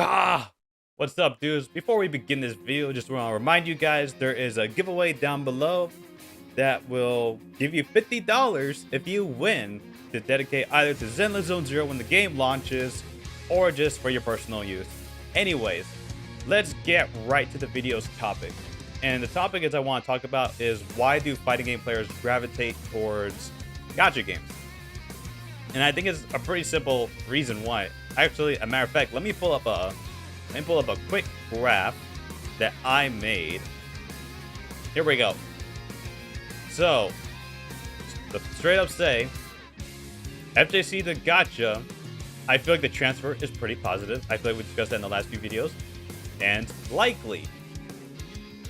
Ah, what's up, dudes? Before we begin this video, just want to remind you guys there is a giveaway down below that will give you $50 if you win to dedicate either to Zenless Zone Zero when the game launches or just for your personal use. Anyways, let's get right to the video's topic. And the topic is I want to talk about is why do fighting game players gravitate towards gacha games? And I think it's a pretty simple reason why. Actually, a matter of fact, let me pull up a quick graph that I made. Here we go. So, to straight up say, FJC to Gacha, I feel like the transfer is pretty positive. I feel like we discussed that in the last few videos. And likely.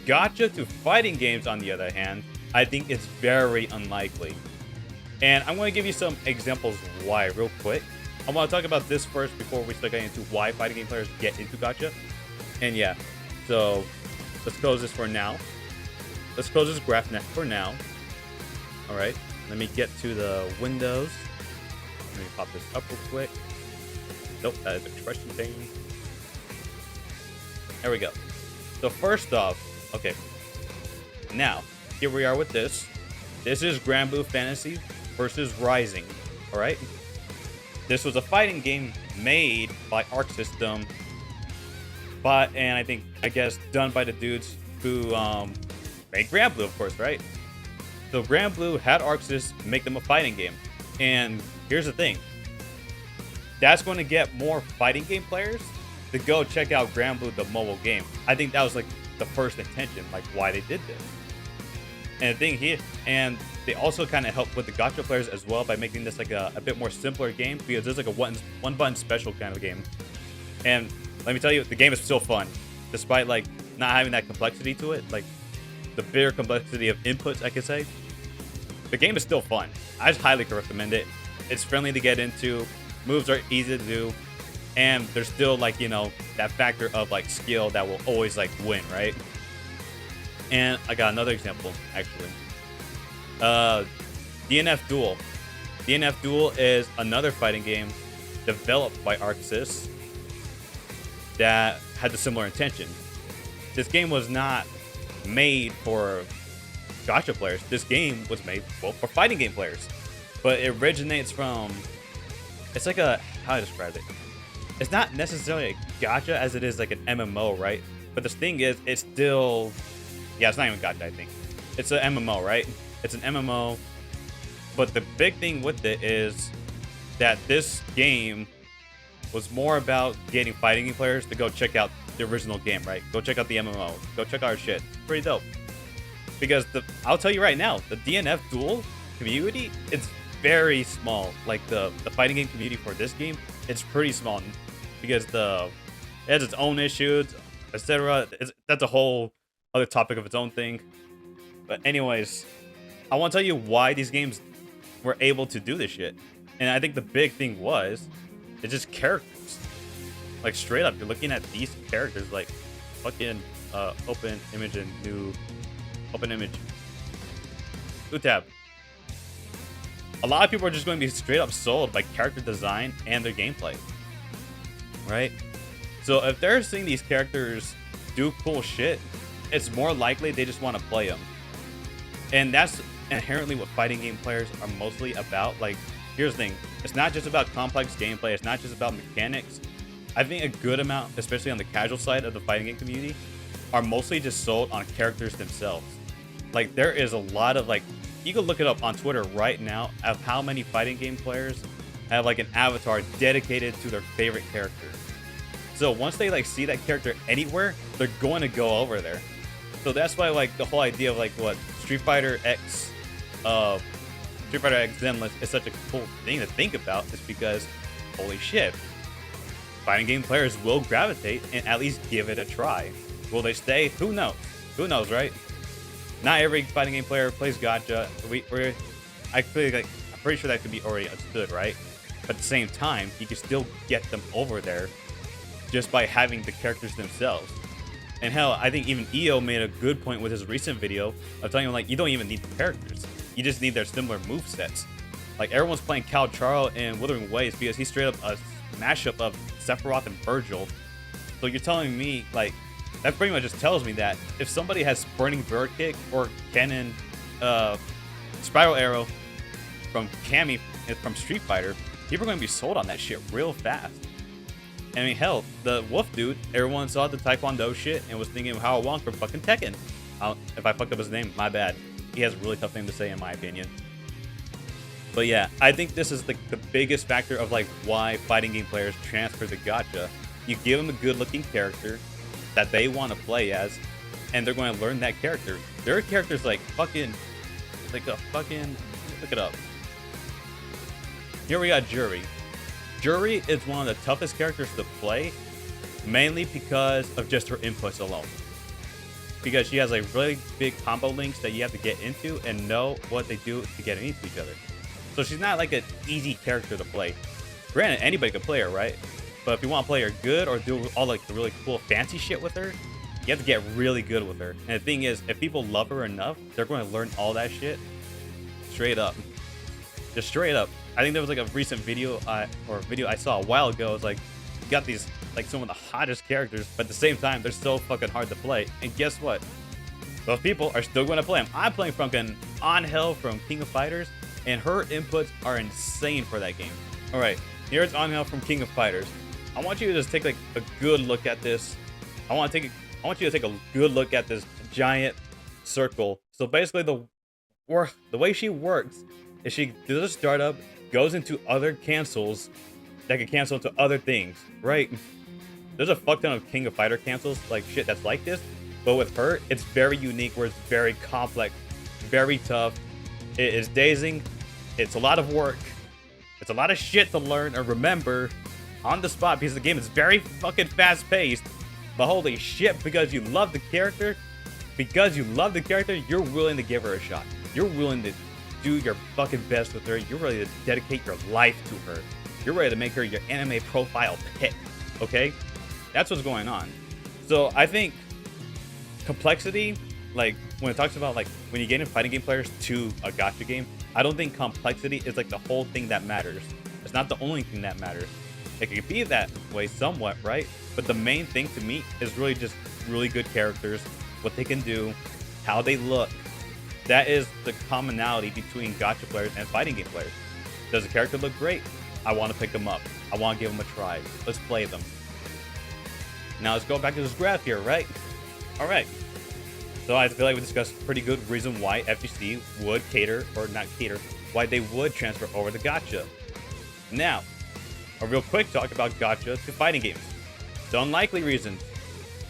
Gacha to fighting games, on the other hand, I think it's very unlikely. And I'm going to give you some examples why real quick. I want to talk about this first before we start getting into why fighting game players get into gacha. And yeah, so let's close this for now. Let's close this graph for now. All right, let me get to the windows. Let me pop this up real quick. Nope, that is expression thing. There we go. So first off, okay. Now, here we are with this. This is Grand Blue Fantasy versus Rising. All right. This was a fighting game made by Arc System, and I guess done by the dudes who made Grand Blue, of course, right? So Grand Blue had Arc System make them a fighting game, and here's the thing: that's going to get more fighting game players to go check out Grand Blue, the mobile game. I think that was like the first intention, like why they did this. And the thing here, and they also kind of help with the gacha players as well by making this like a bit more simpler game, because there's like a one button special kind of game. And let me tell you, the game is still fun, despite like not having that complexity to it, like the bigger complexity of inputs, I could say. The game is still fun. I just highly recommend it. It's friendly to get into, moves are easy to do, and there's still like, you know, that factor of like skill that will always like win, right? And I got another example, actually. DNF Duel. DNF Duel is another fighting game developed by ArcSys that had a similar intention. This game was not made for gacha players. This game was made, well, for fighting game players. But it originates from... It's like a... How do I describe it? It's not necessarily a gacha as it is like an MMO, right? But the thing is, it's still... Yeah, it's not even gacha, I think. It's an MMO, right? It's an MMO. But the big thing with it is that this game was more about getting fighting game players to go check out the original game, right? Go check out the MMO. Go check out our shit. Pretty dope. Because I'll tell you right now, the DNF Duel community, it's very small. Like the fighting game community for this game, it's pretty small. Because it has its own issues, etc. That's a whole other topic of its own thing. But anyways, I want to tell you why these games were able to do this shit. And I think the big thing was it's just characters. Like straight up, you're looking at these characters like fucking open image and new open image. New tab. A lot of people are just going to be straight up sold by character design and their gameplay. Right? So if they're seeing these characters do cool shit, it's more likely they just want to play them. And that's inherently what fighting game players are mostly about. Like, here's the thing. It's not just about complex gameplay. It's not just about mechanics. I think a good amount, especially on the casual side of the fighting game community, are mostly just sold on characters themselves. Like, there is a lot of, like, you can look it up on Twitter right now of how many fighting game players have, like, an avatar dedicated to their favorite character. So once they, like, see that character anywhere, they're going to go over there. So that's why, like, the whole idea of, like, what Street Fighter X Zenless is such a cool thing to think about, is because, holy shit, fighting game players will gravitate and at least give it a try. Will they stay? Who knows? Who knows, right? Not every fighting game player plays gacha. I'm pretty sure that could be already understood, right? But at the same time, you can still get them over there just by having the characters themselves. And hell, I think even EO made a good point with his recent video of telling him, like, you don't even need the characters. You just need their similar movesets. Like, everyone's playing Cal Charo in Wuthering Waves because he's straight up a mashup of Sephiroth and Virgil. So you're telling me, like, that pretty much just tells me that if somebody has Burning Bird Kick or Cannon Spiral Arrow from Cammy from Street Fighter, people are going to be sold on that shit real fast. I mean, hell, the Wolf dude, everyone saw the Taekwondo shit and was thinking of Hao Wong from fucking Tekken. If I fucked up his name, my bad. He has a really tough name to say, in my opinion. But yeah, I think this is the biggest factor of like why fighting game players transfer to Gacha. You give them a good-looking character that they want to play as, and they're going to learn that character. There are characters like fucking, look it up. Here we got Juri. Juri is one of the toughest characters to play, mainly because of just her inputs alone. Because she has like really big combo links that you have to get into and know what they do to get into each other. So she's not like an easy character to play. Granted, anybody can play her, right? But if you want to play her good or do all like the really cool fancy shit with her, you have to get really good with her. And the thing is, if people love her enough, they're going to learn all that shit straight up. Just straight up. I think there was like a recent video I saw a while ago. It's like, you got these like some of the hottest characters, but at the same time, they're so fucking hard to play. And guess what? Those people are still going to play them. I'm playing fucking Angel from King of Fighters, and her inputs are insane for that game. All right, here's Angel from King of Fighters. I want you to just take like a good look at this. I want you to take a good look at this giant circle. So basically, the way she works is she does a startup, goes into other cancels that can cancel into other things, right? There's a fuck ton of King of Fighter cancels, like shit that's like this, but with her, it's very unique, where it's very complex, very tough. It is dazing. It's a lot of work. It's a lot of shit to learn or remember on the spot, because the game is very fucking fast paced. But holy shit, because you love the character, you're willing to give her a shot. You're willing to do your fucking best with her. You're ready to dedicate your life to her. You're ready to make her your anime profile pick. Okay? That's what's going on. So I think complexity, like when it talks about like when you get in fighting game players to a gacha game, I don't think complexity is like the whole thing that matters. It's not the only thing that matters. It could be that way somewhat, right? But the main thing to me is really just really good characters, what they can do, how they look. That is the commonality between gacha players and fighting game players. Does the character look great? I want to pick them up. I want to give them a try. Let's play them. Now let's go back to this graph here, right? All right. So I feel like we discussed a pretty good reason why FGC would cater, or not cater, why they would transfer over to gacha. Now, a real quick talk about gacha to fighting games. The unlikely reasons.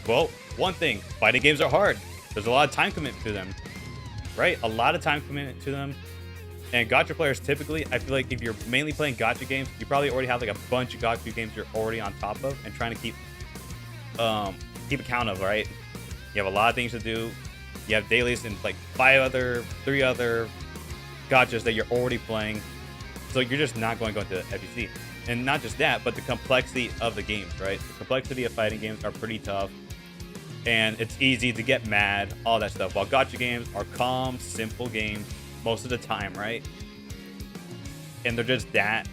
Well, one thing, fighting games are hard. There's a lot of time commitment to them, right? A lot of time commitment to them. And gacha players typically, I feel like if you're mainly playing gacha games, you probably already have like a bunch of gacha games you're already on top of and trying to keep account of, right? You have a lot of things to do. You have dailies and like 3 other gachas that you're already playing. So you're just not going to go into FGC. And not just that, but the complexity of the games, right? The complexity of fighting games are pretty tough. And it's easy to get mad, all that stuff. While gacha games are calm, simple games most of the time, right? And they're just that.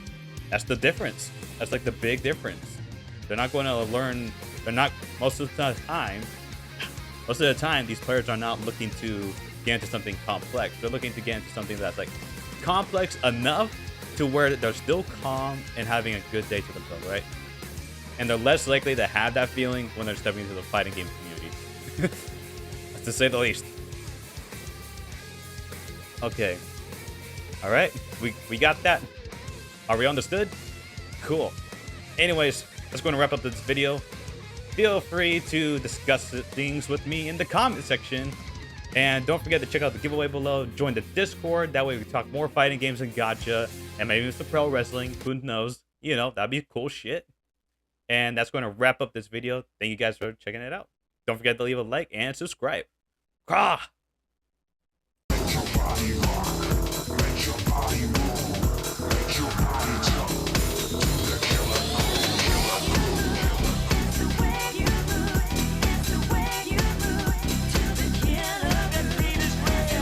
That's the difference. That's like the big difference. They're not going to learn. They're not, most of the time, these players are not looking to get into something complex. They're looking to get into something that's like complex enough to where they're still calm and having a good day to themselves, right? And they're less likely to have that feeling when they're stepping into the fighting game community. To say the least. Okay. All right. We got that. Are we understood? Cool. Anyways, that's going to wrap up this video. Feel free to discuss things with me in the comment section. And don't forget to check out the giveaway below. Join the Discord. That way we can talk more fighting games and gacha. And maybe some pro wrestling. Who knows? You know, that'd be cool shit. And that's going to wrap up this video. Thank you guys for checking it out. Don't forget to leave a like and subscribe. Krah!